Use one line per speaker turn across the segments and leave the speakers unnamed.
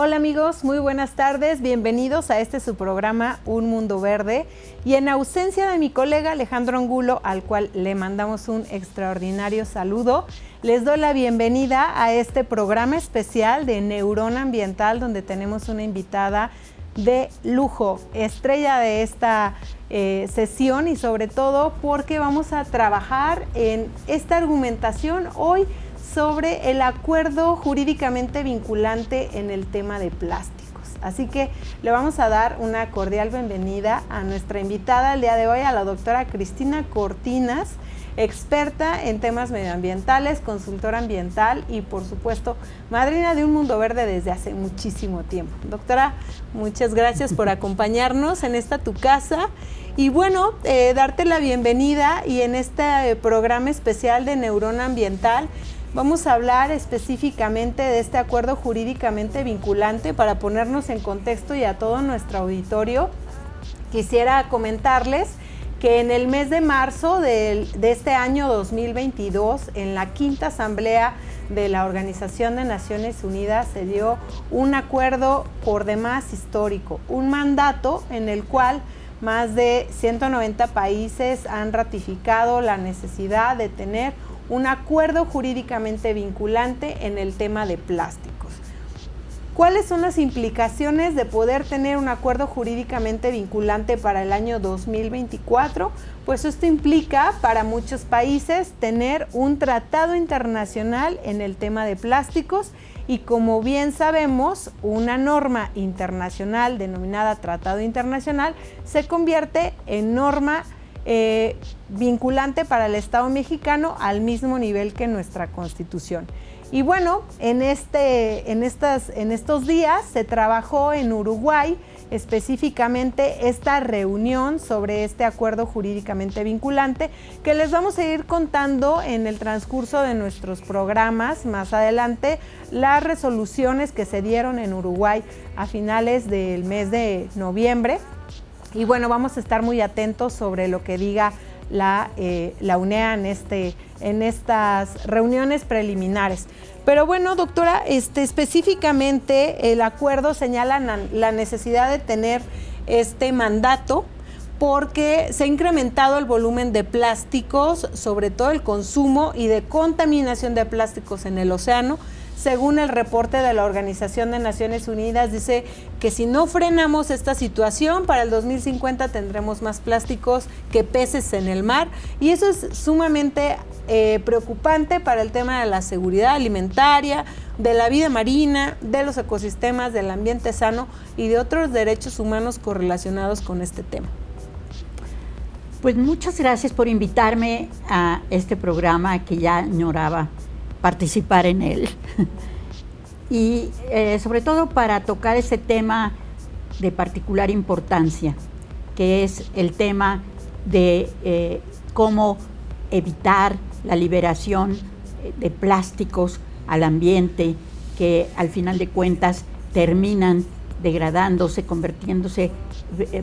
Hola amigos, muy buenas tardes, bienvenidos a este su programa Un Mundo Verde, y en ausencia de mi colega Alejandro Angulo, al cual le mandamos un extraordinario saludo, les doy la bienvenida a este programa especial de Neurona Ambiental, donde tenemos una invitada de lujo, estrella de esta sesión, y sobre todo porque vamos a trabajar en esta argumentación hoy sobre el acuerdo jurídicamente vinculante en el tema de plásticos. Así que le vamos a dar una cordial bienvenida a nuestra invitada el día de hoy, a la doctora Cristina Cortinas, experta en temas medioambientales, consultora ambiental y, por supuesto, madrina de Un Mundo Verde desde hace muchísimo tiempo. Doctora, muchas gracias por acompañarnos en esta tu casa. Y bueno, darte la bienvenida, y en este programa especial de Neurona Ambiental vamos a hablar específicamente de este acuerdo jurídicamente vinculante. Para ponernos en contexto y a todo nuestro auditorio, quisiera comentarles que en el mes de marzo de este año 2022, en la quinta asamblea de la Organización de Naciones Unidas, se dio un acuerdo por demás histórico, un mandato en el cual más de 190 países han ratificado la necesidad de tener un acuerdo jurídicamente vinculante en el tema de plásticos. ¿Cuáles son las implicaciones de poder tener un acuerdo jurídicamente vinculante para el año 2024? Pues esto implica para muchos países tener un tratado internacional en el tema de plásticos, y como bien sabemos, una norma internacional denominada Tratado Internacional se convierte en norma vinculante para el Estado mexicano al mismo nivel que nuestra Constitución. Y bueno, en estos días se trabajó en Uruguay específicamente esta reunión sobre este acuerdo jurídicamente vinculante, que les vamos a ir contando en el transcurso de nuestros programas más adelante, las resoluciones que se dieron en Uruguay a finales del mes de noviembre. Y bueno, vamos a estar muy atentos sobre lo que diga la UNEA en estas reuniones preliminares. Pero bueno, doctora, específicamente el acuerdo señala la necesidad de tener este mandato porque se ha incrementado el volumen de plásticos, sobre todo el consumo y de contaminación de plásticos en el océano. Según el reporte de la Organización de Naciones Unidas, dice que si no frenamos esta situación, para el 2050 tendremos más plásticos que peces en el mar, y eso es sumamente preocupante para el tema de la seguridad alimentaria, de la vida marina, de los ecosistemas, del ambiente sano y de otros derechos humanos correlacionados con este tema.
Pues muchas gracias por invitarme a este programa, que ya añoraba participar en él. Y sobre todo para tocar ese tema de particular importancia, que es el tema de cómo evitar la liberación de plásticos al ambiente, que al final de cuentas terminan degradándose, convirtiéndose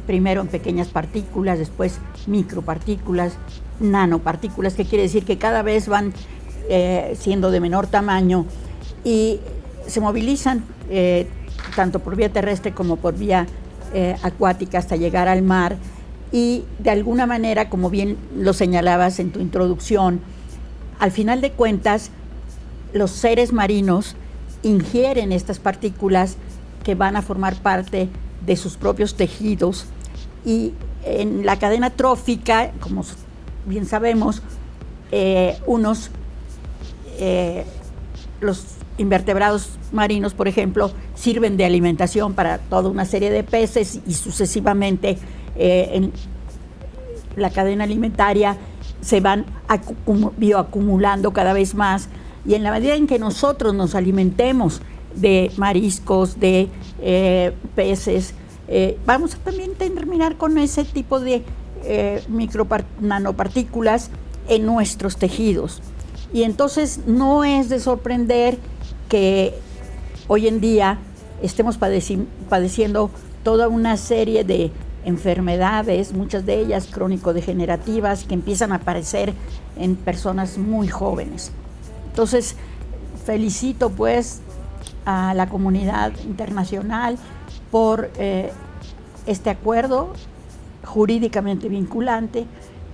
primero en pequeñas partículas, después micropartículas, nanopartículas, que quiere decir que cada vez van siendo de menor tamaño y se movilizan tanto por vía terrestre como por vía acuática hasta llegar al mar. Y de alguna manera, como bien lo señalabas en tu introducción, al final de cuentas los seres marinos ingieren estas partículas que van a formar parte de sus propios tejidos, y en la cadena trófica, como bien sabemos, los invertebrados marinos, por ejemplo, sirven de alimentación para toda una serie de peces, y sucesivamente en la cadena alimentaria se van bioacumulando cada vez más, y en la medida en que nosotros nos alimentemos de mariscos, de peces, vamos a también terminar con ese tipo de nanopartículas en nuestros tejidos. Y entonces no es de sorprender que hoy en día estemos padeciendo toda una serie de enfermedades, muchas de ellas crónico-degenerativas, que empiezan a aparecer en personas muy jóvenes. Entonces, felicito pues a la comunidad internacional por este acuerdo jurídicamente vinculante,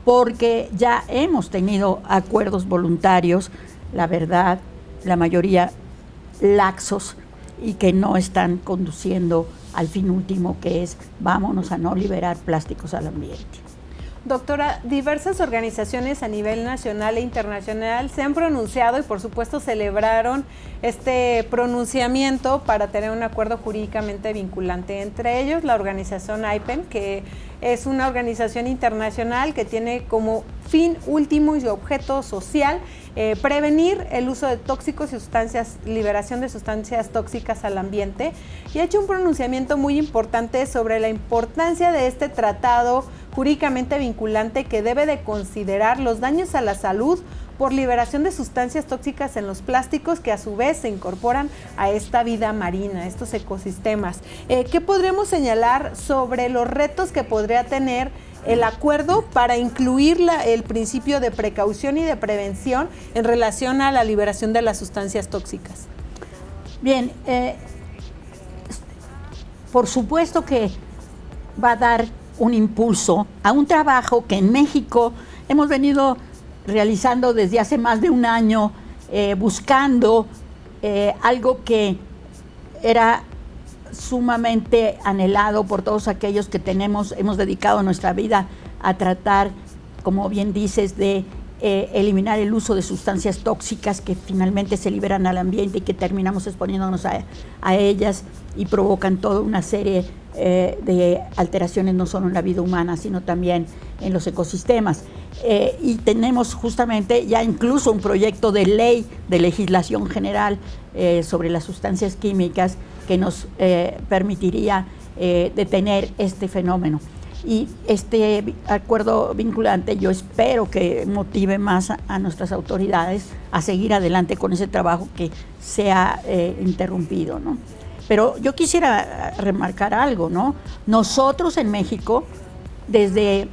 porque ya hemos tenido acuerdos voluntarios, la verdad, la mayoría laxos y que no están conduciendo al fin último, que es vámonos a no liberar plásticos al ambiente.
Doctora, diversas organizaciones a nivel nacional e internacional se han pronunciado y por supuesto celebraron este pronunciamiento para tener un acuerdo jurídicamente vinculante. Entre ellos la organización IPEN, que es una organización internacional que tiene como fin último y su objeto social prevenir el uso de tóxicos y sustancias, liberación de sustancias tóxicas al ambiente, y ha hecho un pronunciamiento muy importante sobre la importancia de este tratado jurídicamente vinculante que debe de considerar los daños a la salud por liberación de sustancias tóxicas en los plásticos que a su vez se incorporan a esta vida marina, a estos ecosistemas. ¿Qué podremos señalar sobre los retos que podría tener el acuerdo para incluir el principio de precaución y de prevención en relación a la liberación de las sustancias tóxicas?
Bien, por supuesto que va a dar un impulso a un trabajo que en México hemos venido realizando desde hace más de un año, buscando algo que era sumamente anhelado por todos aquellos que hemos dedicado nuestra vida a tratar, como bien dices, de eliminar el uso de sustancias tóxicas que finalmente se liberan al ambiente y que terminamos exponiéndonos a ellas y provocan toda una serie de alteraciones no solo en la vida humana, sino también en los ecosistemas. Y tenemos justamente ya incluso un proyecto de ley de legislación general sobre las sustancias químicas que nos permitiría detener este fenómeno. Y este acuerdo vinculante yo espero que motive más a nuestras autoridades a seguir adelante con ese trabajo que se ha interrumpido, ¿no? Pero yo quisiera remarcar algo, ¿no? Nosotros en México, desde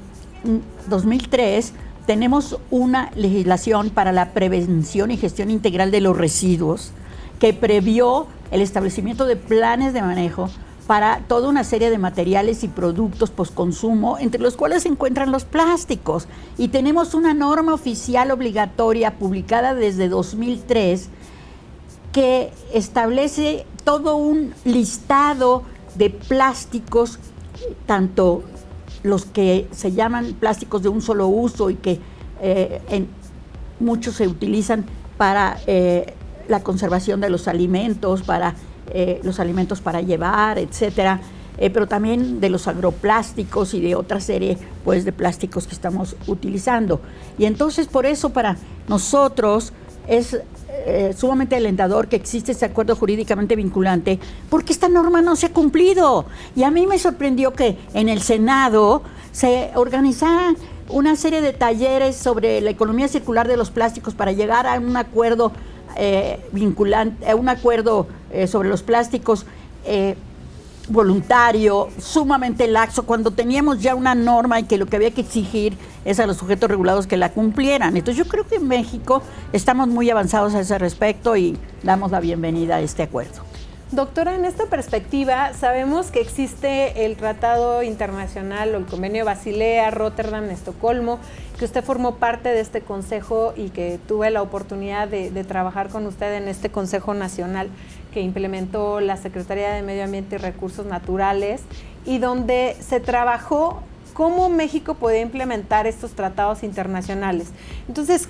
2003, tenemos una legislación para la prevención y gestión integral de los residuos que previó el establecimiento de planes de manejo para toda una serie de materiales y productos postconsumo, entre los cuales se encuentran los plásticos. Y tenemos una norma oficial obligatoria publicada desde 2003 que establece todo un listado de plásticos, tanto los que se llaman plásticos de un solo uso y que muchos se utilizan para la conservación de los alimentos, para los alimentos para llevar, etcétera, pero también de los agroplásticos y de otra serie pues de plásticos que estamos utilizando. Y entonces por eso para nosotros es sumamente alentador que existe este acuerdo jurídicamente vinculante, porque esta norma no se ha cumplido. Y a mí me sorprendió que en el Senado se organizaran una serie de talleres sobre la economía circular de los plásticos para llegar a un acuerdo vinculante, un acuerdo sobre los plásticos voluntario, sumamente laxo, cuando teníamos ya una norma y que lo que había que exigir es a los sujetos regulados que la cumplieran. Entonces yo creo que en México estamos muy avanzados a ese respecto y damos la bienvenida a este acuerdo.
Doctora, en esta perspectiva sabemos que existe el Tratado Internacional o el Convenio Basilea, Rotterdam, Estocolmo, que usted formó parte de este consejo y que tuve la oportunidad de trabajar con usted en este Consejo Nacional que implementó la Secretaría de Medio Ambiente y Recursos Naturales, y donde se trabajó cómo México podía implementar estos tratados internacionales. Entonces,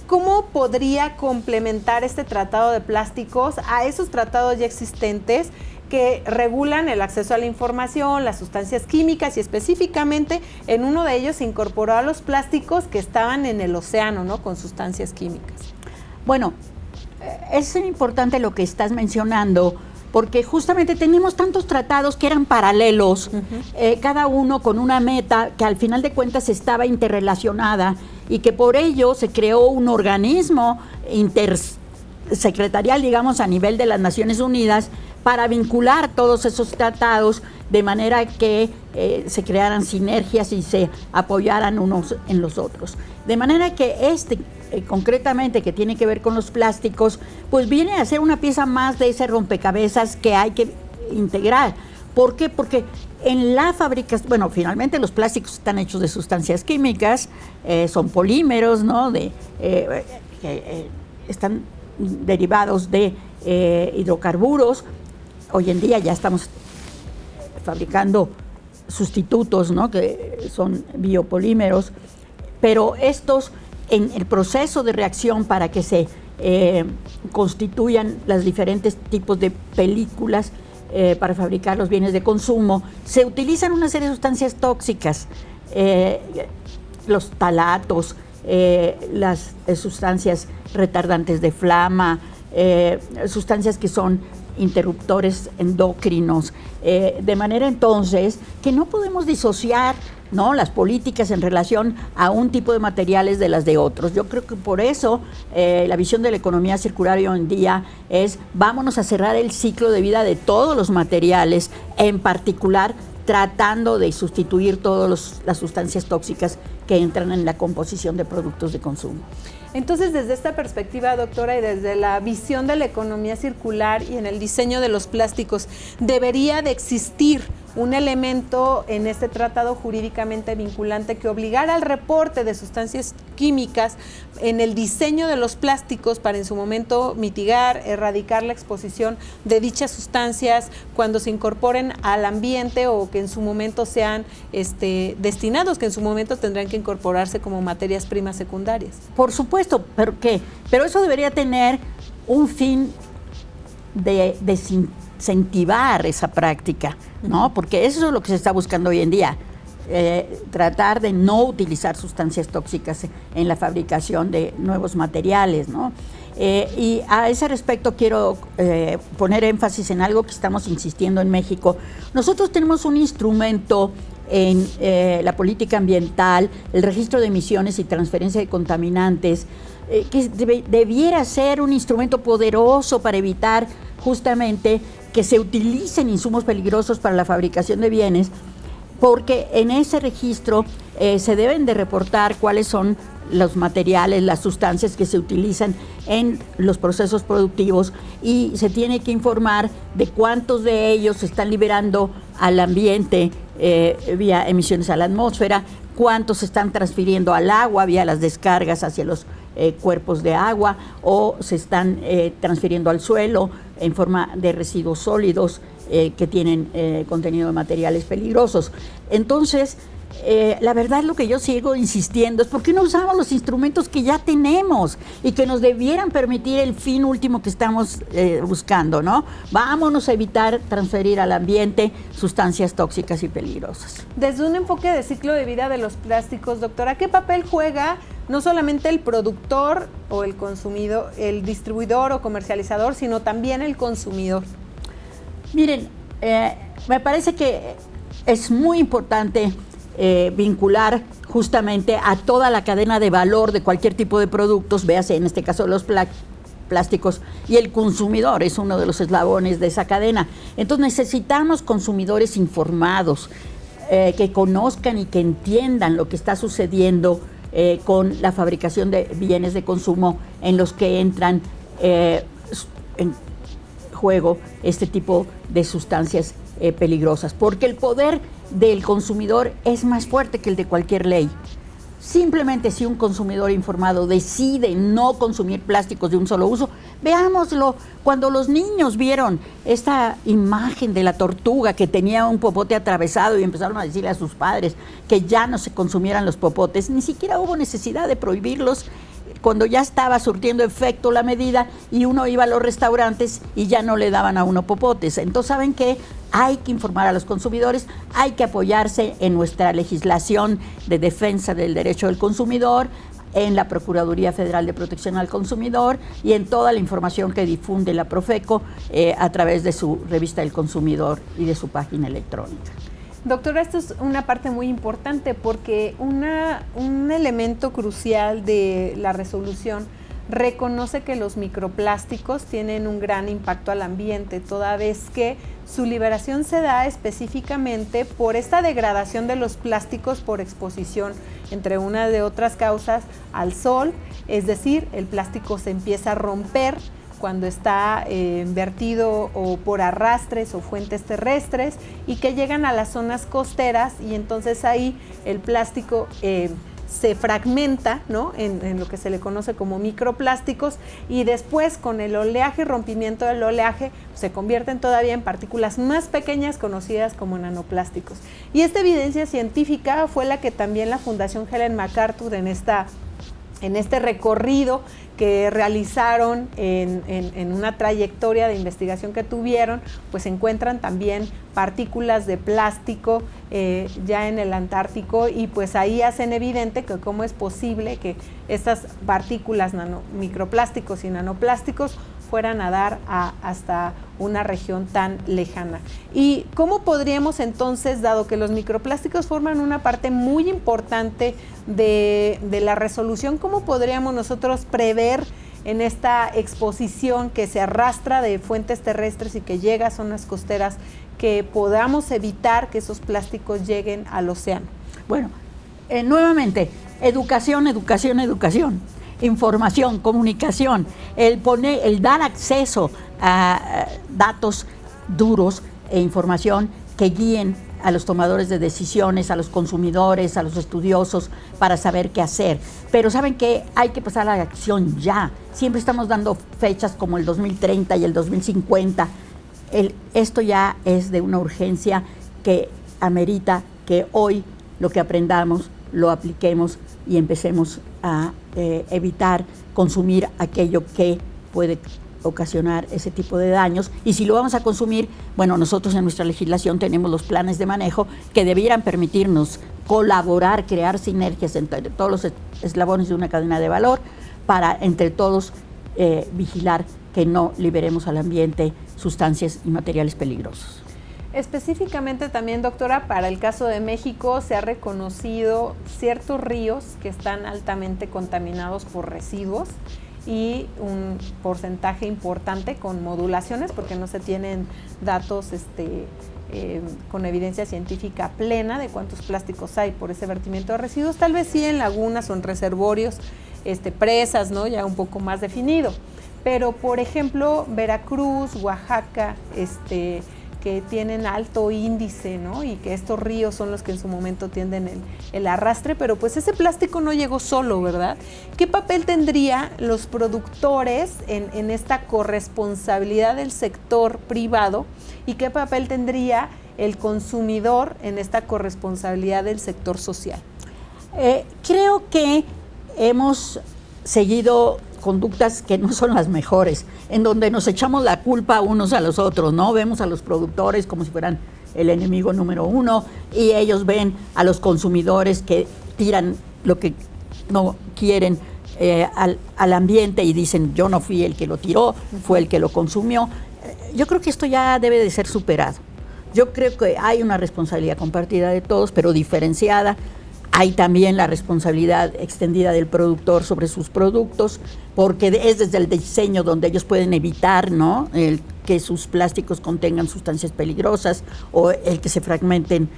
¿cómo podría complementar este tratado de plásticos a esos tratados ya existentes que regulan el acceso a la información, las sustancias químicas, y específicamente en uno de ellos se incorporó a los plásticos que estaban en el océano, ¿no?, con sustancias químicas?
Bueno, es importante lo que estás mencionando, porque justamente tenemos tantos tratados que eran paralelos, cada uno con una meta que al final de cuentas estaba interrelacionada, y que por ello se creó un organismo secretarial, digamos, a nivel de las Naciones Unidas, para vincular todos esos tratados de manera que se crearan sinergias y se apoyaran unos en los otros. De manera que concretamente, que tiene que ver con los plásticos, pues viene a ser una pieza más de ese rompecabezas que hay que integrar. ¿Por qué? Porque en la fabricación, bueno, finalmente los plásticos están hechos de sustancias químicas, son polímeros, ¿no? Que están derivados de hidrocarburos. Hoy en día ya estamos fabricando sustitutos, ¿no? Que son biopolímeros, pero estos, en el proceso de reacción para que se constituyan los diferentes tipos de películas para fabricar los bienes de consumo, se utilizan una serie de sustancias tóxicas, los talatos, las sustancias retardantes de flama, sustancias que son interruptores endocrinos, de manera entonces que no podemos disociar, ¿no?, las políticas en relación a un tipo de materiales de las de otros. Yo creo que por eso la visión de la economía circular hoy en día es vámonos a cerrar el ciclo de vida de todos los materiales, en particular tratando de sustituir todas las sustancias tóxicas que entran en la composición de productos de consumo.
Entonces, desde esta perspectiva, doctora, y desde la visión de la economía circular y en el diseño de los plásticos, ¿debería de existir un elemento en este tratado jurídicamente vinculante que obligara al reporte de sustancias químicas en el diseño de los plásticos para en su momento mitigar, erradicar la exposición de dichas sustancias cuando se incorporen al ambiente o que en su momento sean destinados, que en su momento tendrán que incorporarse como materias primas secundarias?
Por supuesto, pero eso debería tener un fin de incentivar esa práctica, ¿no? Porque eso es lo que se está buscando hoy en día, tratar de no utilizar sustancias tóxicas en la fabricación de nuevos materiales, ¿no? Y a ese respecto quiero poner énfasis en algo que estamos insistiendo en México. Nosotros tenemos un instrumento en la política ambiental, el registro de emisiones y transferencia de contaminantes, que debiera ser un instrumento poderoso para evitar justamente que se utilicen insumos peligrosos para la fabricación de bienes, porque en ese registro se deben de reportar cuáles son los materiales, las sustancias que se utilizan en los procesos productivos, y se tiene que informar de cuántos de ellos se están liberando al ambiente vía emisiones a la atmósfera, cuántos se están transfiriendo al agua vía las descargas hacia los cuerpos de agua, o se están transfiriendo al suelo en forma de residuos sólidos que tienen contenido de materiales peligrosos. Entonces, la verdad, lo que yo sigo insistiendo es: ¿por qué no usamos los instrumentos que ya tenemos y que nos debieran permitir el fin último que estamos buscando, ¿no? Vámonos a evitar transferir al ambiente sustancias tóxicas y peligrosas.
Desde un enfoque de ciclo de vida de los plásticos, doctora, ¿qué papel juega no solamente el productor o el consumidor, el distribuidor o comercializador, sino también el consumidor?
Miren, me parece que es muy importante vincular justamente a toda la cadena de valor de cualquier tipo de productos, véase en este caso los plásticos, y el consumidor es uno de los eslabones de esa cadena. Entonces necesitamos consumidores informados, que conozcan y que entiendan lo que está sucediendo con la fabricación de bienes de consumo en los que entran en juego este tipo de sustancias peligrosas, porque el poder del consumidor es más fuerte que el de cualquier ley. Simplemente si un consumidor informado decide no consumir plásticos de un solo uso, veámoslo. Cuando los niños vieron esta imagen de la tortuga que tenía un popote atravesado y empezaron a decirle a sus padres que ya no se consumieran los popotes, ni siquiera hubo necesidad de prohibirlos cuando ya estaba surtiendo efecto la medida y uno iba a los restaurantes y ya no le daban a uno popotes. Entonces, ¿saben qué? Hay que informar a los consumidores, hay que apoyarse en nuestra legislación de defensa del derecho del consumidor, en la Procuraduría Federal de Protección al Consumidor y en toda la información que difunde la Profeco a través de su revista del consumidor y de su página electrónica.
Doctora, esto es una parte muy importante porque un elemento crucial de la resolución reconoce que los microplásticos tienen un gran impacto al ambiente, toda vez que su liberación se da específicamente por esta degradación de los plásticos por exposición, entre una de otras causas, al sol, es decir, el plástico se empieza a romper cuando está vertido o por arrastres o fuentes terrestres y que llegan a las zonas costeras, y entonces ahí el plástico se fragmenta, ¿no?, en lo que se le conoce como microplásticos, y después con el oleaje y rompimiento del oleaje se convierten todavía en partículas más pequeñas conocidas como nanoplásticos. Y esta evidencia científica fue la que también la Fundación Ellen MacArthur en este recorrido que realizaron en una trayectoria de investigación que tuvieron, pues encuentran también partículas de plástico ya en el Antártico, y pues ahí hacen evidente que cómo es posible que estas partículas microplásticos y nanoplásticos fueran a dar hasta una región tan lejana. ¿Y cómo podríamos entonces, dado que los microplásticos forman una parte muy importante de la resolución, cómo podríamos nosotros prever en esta exposición que se arrastra de fuentes terrestres y que llega a zonas costeras, que podamos evitar que esos plásticos lleguen al océano?
Bueno, nuevamente, educación. Información, comunicación, el dar acceso a datos duros e información que guíen a los tomadores de decisiones, a los consumidores, a los estudiosos, para saber qué hacer. Pero saben que hay que pasar a la acción ya. Siempre estamos dando fechas como el 2030 y el 2050. Esto ya es de una urgencia que amerita que hoy lo que aprendamos lo apliquemos y empecemos a evitar consumir aquello que puede ocasionar ese tipo de daños. Y si lo vamos a consumir, bueno, nosotros en nuestra legislación tenemos los planes de manejo que debieran permitirnos colaborar, crear sinergias entre todos los eslabones de una cadena de valor para entre todos vigilar que no liberemos al ambiente sustancias y materiales peligrosos.
Específicamente también, doctora, para el caso de México se ha reconocido ciertos ríos que están altamente contaminados por residuos y un porcentaje importante con modulaciones, porque no se tienen datos con evidencia científica plena de cuántos plásticos hay por ese vertimiento de residuos. Tal vez sí en lagunas o en reservorios, presas, ¿no?, ya un poco más definido. Pero, por ejemplo, Veracruz, Oaxaca, que tienen alto índice, ¿no?, y que estos ríos son los que en su momento tienden el arrastre, pero pues ese plástico no llegó solo, ¿verdad? ¿Qué papel tendría los productores en esta corresponsabilidad del sector privado, y qué papel tendría el consumidor en esta corresponsabilidad del sector social?
Creo que hemos seguido conductas que no son las mejores, en donde nos echamos la culpa unos a los otros, ¿no? Vemos a los productores como si fueran el enemigo número uno, y ellos ven a los consumidores que tiran lo que no quieren al ambiente y dicen, yo no fui el que lo tiró, fue el que lo consumió. Yo creo que esto ya debe de ser superado. Yo creo que hay una responsabilidad compartida de todos, pero diferenciada. Hay también la responsabilidad extendida del productor sobre sus productos, porque es desde el diseño donde ellos pueden evitar, ¿no?, que sus plásticos contengan sustancias peligrosas, o el que se fragmenten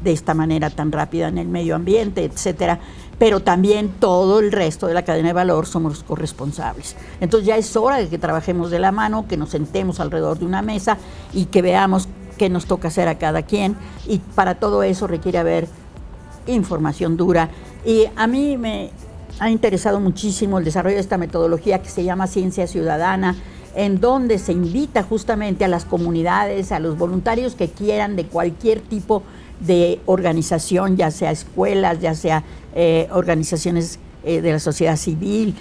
de esta manera tan rápida en el medio ambiente, etcétera. Pero también todo el resto de la cadena de valor somos los corresponsables. Entonces ya es hora de que trabajemos de la mano, que nos sentemos alrededor de una mesa y que veamos qué nos toca hacer a cada quien, y para todo eso requiere haber información dura. Y a mí me ha interesado muchísimo el desarrollo de esta metodología que se llama Ciencia Ciudadana, en donde se invita justamente a las comunidades, a los voluntarios que quieran de cualquier tipo de organización, ya sea escuelas, ya sea organizaciones de la sociedad civil,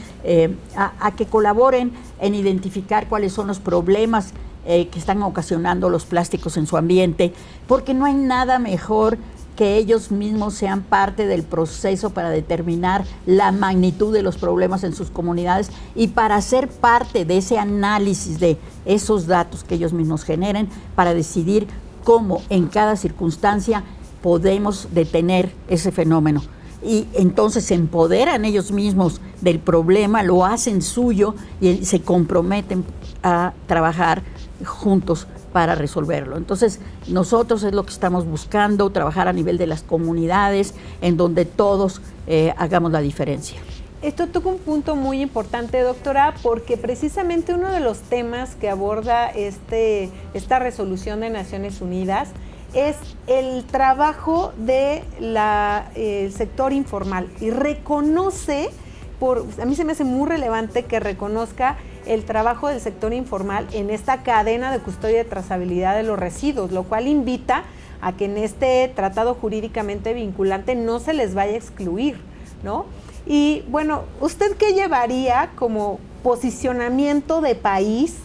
a que colaboren en identificar cuáles son los problemas que están ocasionando los plásticos en su ambiente, porque no hay nada mejor que ellos mismos sean parte del proceso para determinar la magnitud de los problemas en sus comunidades, y para ser parte de ese análisis de esos datos que ellos mismos generen, para decidir cómo en cada circunstancia podemos detener ese fenómeno. Y entonces se empoderan ellos mismos del problema, lo hacen suyo y se comprometen a trabajar juntos para resolverlo. Entonces, nosotros es lo que estamos buscando, trabajar a nivel de las comunidades, en donde todos hagamos la diferencia.
Esto toca un punto muy importante, doctora, porque precisamente uno de los temas que aborda esta resolución de Naciones Unidas es el trabajo de el sector informal, y reconoce, a mí se me hace muy relevante que reconozca el trabajo del sector informal en esta cadena de custodia y trazabilidad de los residuos, lo cual invita a que en este tratado jurídicamente vinculante no se les vaya a excluir, ¿no? Y bueno, ¿usted qué llevaría como posicionamiento de país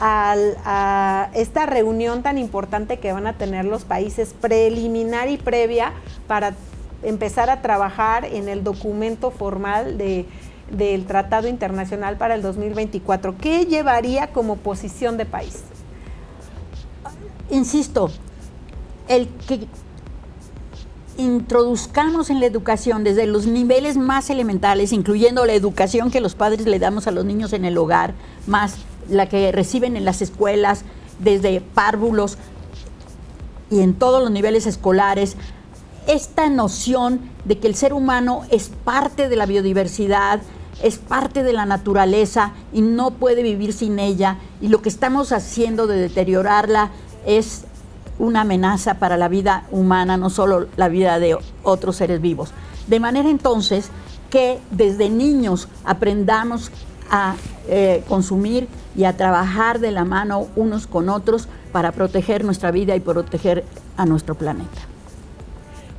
a esta reunión tan importante que van a tener los países preliminar y previa para empezar a trabajar en el documento formal del Tratado Internacional para el 2024? ¿Qué llevaría como posición de país?
Insisto, el que introduzcamos en la educación desde los niveles más elementales, incluyendo la educación que los padres le damos a los niños en el hogar, más la que reciben en las escuelas, desde párvulos y en todos los niveles escolares, esta noción de que el ser humano es parte de la biodiversidad, es parte de la naturaleza y no puede vivir sin ella, y lo que estamos haciendo de deteriorarla es una amenaza para la vida humana, no solo la vida de otros seres vivos. De manera entonces que desde niños aprendamos a consumir y a trabajar de la mano unos con otros para proteger nuestra vida y proteger a nuestro planeta.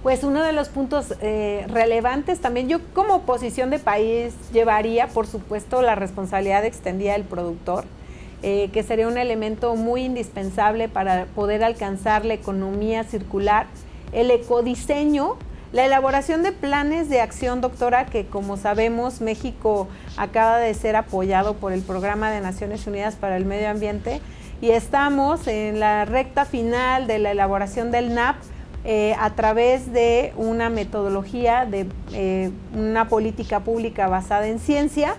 Pues uno de los puntos relevantes también, yo como posición de país llevaría, por supuesto, la responsabilidad extendida del productor, que sería un elemento muy indispensable para poder alcanzar la economía circular, el ecodiseño, la elaboración de planes de acción, doctora, que como sabemos México acaba de ser apoyado por el Programa de Naciones Unidas para el Medio Ambiente, y estamos en la recta final de la elaboración del NAP, a través de una metodología de una política pública basada en ciencia.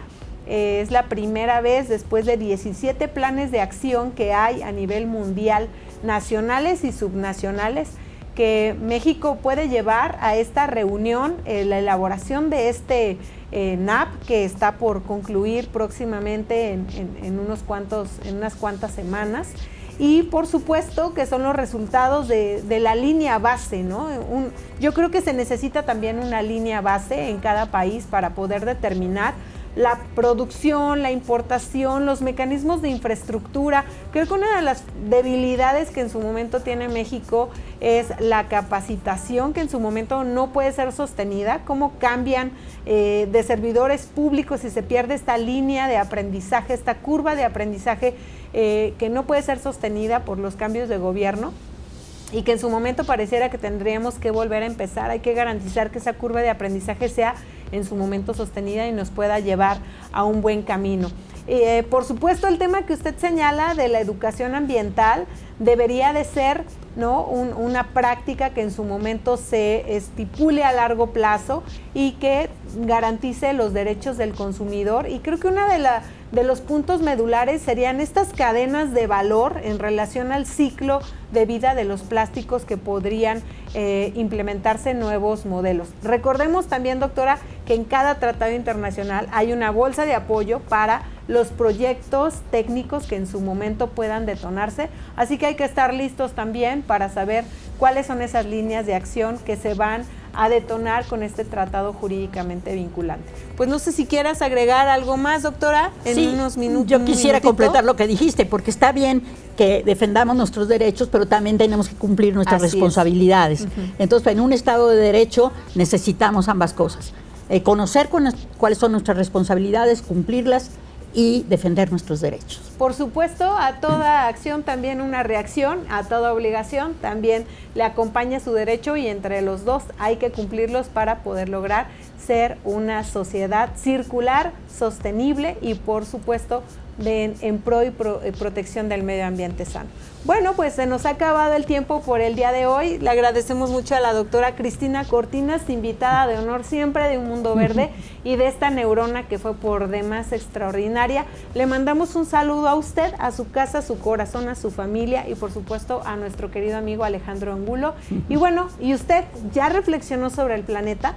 Es la primera vez después de 17 planes de acción que hay a nivel mundial, nacionales y subnacionales, que México puede llevar a esta reunión la elaboración de este NAP, que está por concluir próximamente en unas cuantas semanas. Y por supuesto que son los resultados de la línea base, ¿no? Yo creo que se necesita también una línea base en cada país para poder determinar la producción, la importación, los mecanismos de infraestructura. Creo que una de las debilidades que en su momento tiene México es la capacitación, que en su momento no puede ser sostenida. Cómo cambian de servidores públicos y se pierde esta línea de aprendizaje, esta curva de aprendizaje que no puede ser sostenida por los cambios de gobierno, y que en su momento pareciera que tendríamos que volver a empezar. Hay que garantizar que esa curva de aprendizaje sea en su momento sostenida y nos pueda llevar a un buen camino. Por supuesto, el tema que usted señala de la educación ambiental debería de ser, ¿no?, una práctica que en su momento se estipule a largo plazo y que garantice los derechos del consumidor. Y creo que uno de los puntos medulares serían estas cadenas de valor en relación al ciclo de vida de los plásticos que podrían implementarse nuevos modelos. Recordemos también, doctora, que en cada tratado internacional hay una bolsa de apoyo para los proyectos técnicos que en su momento puedan detonarse, así que hay que estar listos también para saber cuáles son esas líneas de acción que se van a detonar con este tratado jurídicamente vinculante. Pues no sé si quieras agregar algo más, doctora, en unos minutos.
Yo quisiera completar lo que dijiste, porque está bien que defendamos nuestros derechos, pero también tenemos que cumplir nuestras responsabilidades. Entonces, en un Estado de Derecho necesitamos ambas cosas. Conocer cuáles son nuestras responsabilidades, cumplirlas y defender nuestros derechos.
Por supuesto, a toda acción también una reacción, a toda obligación también le acompaña su derecho, y entre los dos hay que cumplirlos para poder lograr ser una sociedad circular, sostenible y por supuesto en pro y protección del medio ambiente sano. Bueno, pues se nos ha acabado el tiempo por el día de hoy. Le agradecemos mucho a la doctora Cristina Cortinas, invitada de honor siempre de Un Mundo Verde y de esta neurona que fue por demás extraordinaria. Le mandamos un saludo a usted, a su casa, a su corazón, a su familia y por supuesto a nuestro querido amigo Alejandro Angulo. Y bueno, ¿y usted ya reflexionó sobre el planeta?